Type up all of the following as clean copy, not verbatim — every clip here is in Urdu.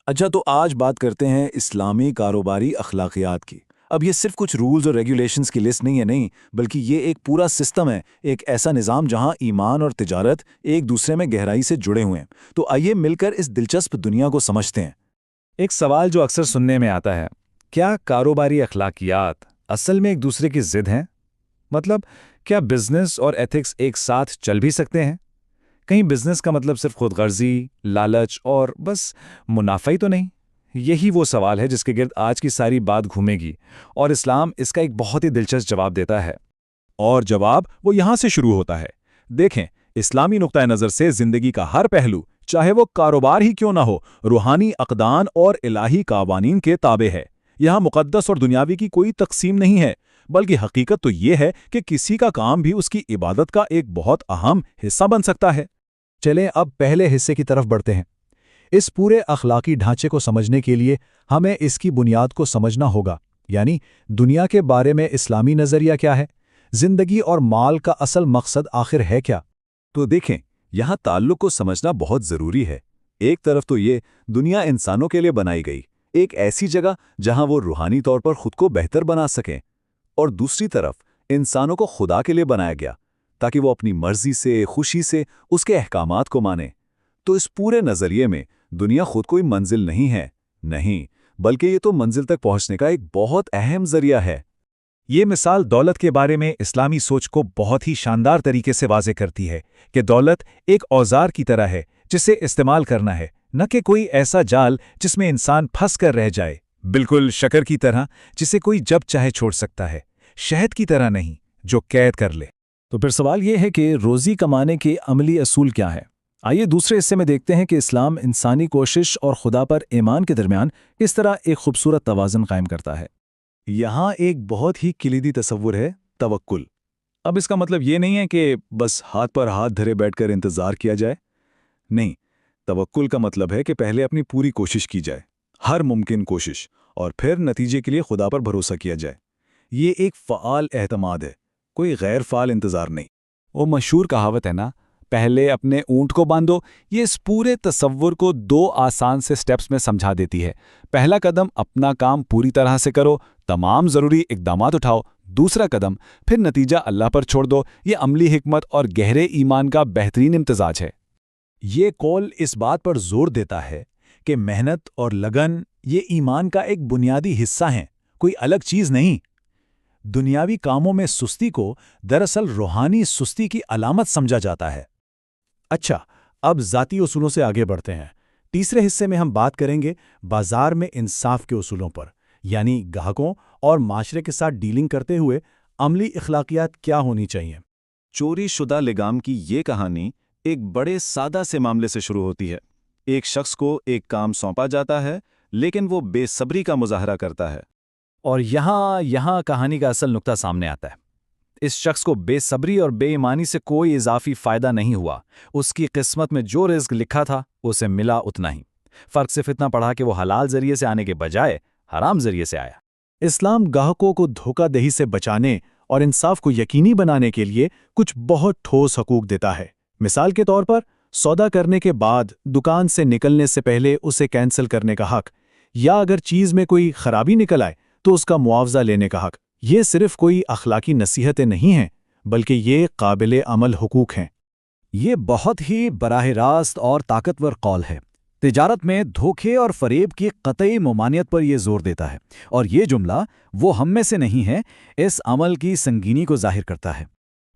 اچھا، تو آج بات کرتے ہیں اسلامی کاروباری اخلاقیات کی۔ اب یہ صرف کچھ رولز اور ریگولیشنز کی لسٹ نہیں ہے، نہیں، بلکہ یہ ایک پورا سسٹم ہے، ایک ایسا نظام جہاں ایمان اور تجارت ایک دوسرے میں گہرائی سے جڑے ہوئے ہیں۔ تو آئیے مل کر اس دلچسپ دنیا کو سمجھتے ہیں۔ ایک سوال جو اکثر سننے میں آتا ہے، کیا کاروباری اخلاقیات اصل میں ایک دوسرے کی ضد ہیں؟ مطلب، کیا بزنس اور ایتھکس ایک ساتھ چل بھی سکتے ہیں؟ کہیں بزنس کا مطلب صرف خود غرضی، لالچ اور بس منافع ہی تو نہیں؟ یہی وہ سوال ہے جس کے گرد آج کی ساری بات گھومے گی، اور اسلام اس کا ایک بہت ہی دلچسپ جواب دیتا ہے۔ اور جواب وہ یہاں سے شروع ہوتا ہے۔ دیکھیں، اسلامی نقطہ نظر سے زندگی کا ہر پہلو، چاہے وہ کاروبار ہی کیوں نہ ہو، روحانی اقدان اور الہی قوانین کے تابع ہے۔ یہاں مقدس اور دنیاوی کی کوئی تقسیم نہیں ہے، بلکہ حقیقت تو یہ ہے کہ کسی کا کام بھی اس کی عبادت کا ایک بہت اہم حصہ بن سکتا ہے۔ چلیں اب پہلے حصے کی طرف بڑھتے ہیں۔ اس پورے اخلاقی ڈھانچے کو سمجھنے کے لیے ہمیں اس کی بنیاد کو سمجھنا ہوگا، یعنی دنیا کے بارے میں اسلامی نظریہ کیا ہے، زندگی اور مال کا اصل مقصد آخر ہے کیا۔ تو دیکھیں، یہاں تعلق کو سمجھنا بہت ضروری ہے۔ ایک طرف تو یہ دنیا انسانوں کے لیے بنائی گئی، ایک ایسی جگہ جہاں وہ روحانی طور پر خود کو بہتر بنا سکیں، اور دوسری طرف انسانوں کو خدا کے لیے بنایا گیا تاکہ وہ اپنی مرضی سے، خوشی سے اس کے احکامات کو مانیں۔ تو اس پورے نظریے میں دنیا خود کوئی منزل نہیں ہے، نہیں، بلکہ یہ تو منزل تک پہنچنے کا ایک بہت اہم ذریعہ ہے۔ یہ مثال دولت کے بارے میں اسلامی سوچ کو بہت ہی شاندار طریقے سے واضح کرتی ہے کہ دولت ایک اوزار کی طرح ہے جسے استعمال کرنا ہے، نہ کہ کوئی ایسا جال جس میں انسان پھنس کر رہ جائے، بالکل شکر کی طرح جسے کوئی جب چاہے چھوڑ سکتا ہے، شہد کی طرح نہیں جو قید کر لے۔ تو پھر سوال یہ ہے کہ روزی کمانے کے عملی اصول کیا ہے؟ آئیے دوسرے حصے میں دیکھتے ہیں کہ اسلام انسانی کوشش اور خدا پر ایمان کے درمیان کس طرح ایک خوبصورت توازن قائم کرتا ہے۔ یہاں ایک بہت ہی کلیدی تصور ہے، توکل۔ اب اس کا مطلب یہ نہیں ہے کہ بس ہاتھ پر ہاتھ دھرے بیٹھ کر انتظار کیا جائے، نہیں، توکل کا مطلب ہے کہ پہلے اپنی پوری کوشش کی جائے، ہر ممکن کوشش، اور پھر نتیجے کے لیے خدا پر بھروسہ کیا جائے۔ یہ ایک فعال اعتماد ہے، کوئی غیر فعال انتظار نہیں۔ وہ مشہور کہاوت ہے نا، پہلے اپنے اونٹ کو باندھو، یہ اس پورے تصور کو دو آسان سے سٹیپس میں سمجھا دیتی ہے۔ پہلا قدم، اپنا کام پوری طرح سے کرو، تمام ضروری اقدامات اٹھاؤ۔ دوسرا قدم، پھر نتیجہ اللہ پر چھوڑ دو۔ یہ عملی حکمت اور گہرے ایمان کا بہترین امتزاج ہے۔ یہ قول اس بات پر زور دیتا ہے کہ محنت اور لگن یہ ایمان کا ایک بنیادی حصہ ہیں، کوئی الگ چیز نہیں۔ دنیاوی کاموں میں سستی کو دراصل روحانی سستی کی علامت سمجھا جاتا ہے۔ اچھا، اب ذاتی اصولوں سے آگے بڑھتے ہیں۔ تیسرے حصے میں ہم بات کریں گے بازار میں انصاف کے اصولوں پر، یعنی گاہکوں اور معاشرے کے ساتھ ڈیلنگ کرتے ہوئے عملی اخلاقیات کیا ہونی چاہیے۔ چوری شدہ لگام کی یہ کہانی ایک بڑے سادہ سے معاملے سے شروع ہوتی ہے۔ ایک شخص کو ایک کام سونپا جاتا ہے، لیکن وہ بے صبری کا مظاہرہ کرتا ہے۔ اور یہاں کہانی کا اصل نقطہ سامنے آتا ہے۔ اس شخص کو بے صبری اور بے ایمانی سے کوئی اضافی فائدہ نہیں ہوا۔ اس کی قسمت میں جو رزق لکھا تھا اسے ملا اتنا ہی۔ فرق صرف اتنا پڑا کہ وہ حلال ذریعے سے آنے کے بجائے حرام ذریعے سے آیا۔ اسلام گاہکوں کو دھوکہ دہی سے بچانے اور انصاف کو یقینی بنانے کے لیے کچھ بہت ٹھوس حقوق دیتا ہے۔ مثال کے طور پر، سودا کرنے کے بعد دکان سے نکلنے سے پہلے اسے کینسل کرنے کا حق، یا اگر چیز میں کوئی خرابی نکل آئے تو اس کا معاوضہ لینے کا حق۔ یہ صرف کوئی اخلاقی نصیحتیں نہیں ہیں، بلکہ یہ قابل عمل حقوق ہیں۔ یہ بہت ہی براہ راست اور طاقتور قول ہے۔ تجارت میں دھوکے اور فریب کی قطعی ممانعت پر یہ زور دیتا ہے، اور یہ جملہ وہ ہم میں سے نہیں ہے، اس عمل کی سنگینی کو ظاہر کرتا ہے۔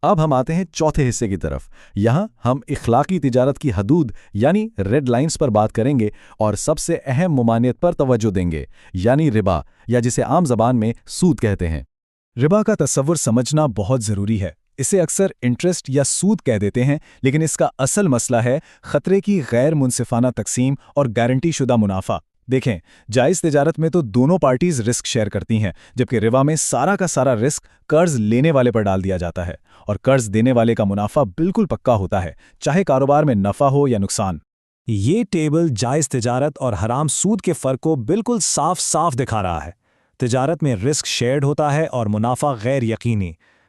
اب ہم آتے ہیں چوتھے حصے کی طرف۔ یہاں ہم اخلاقی تجارت کی حدود یعنی ریڈ لائنز پر بات کریں گے اور سب سے اہم ممانعت پر توجہ دیں گے، یعنی ربا، یا جسے عام زبان میں سود کہتے ہیں۔ ربا کا تصور سمجھنا بہت ضروری ہے۔ اسے اکثر انٹرسٹ یا سود کہہ دیتے ہیں، لیکن اس کا اصل مسئلہ ہے خطرے کی غیر منصفانہ تقسیم اور گارنٹی شدہ منافع۔ دیکھیں، جائز تجارت میں تو دونوں پارٹیز رسک شیئر کرتی ہیں، جبکہ ربا میں سارا کا سارا رسک قرض لینے والے پر ڈال دیا جاتا ہے، اور قرض دینے والے کا منافع بالکل پکا ہوتا ہے، چاہے کاروبار میں نفع ہو یا نقصان۔ یہ ٹیبل جائز تجارت اور حرام سود کے فرق کو بالکل صاف دکھا رہا ہے۔ تجارت میں رسک شیئرڈ ہوتا ہے اور منافع غیر یقینی،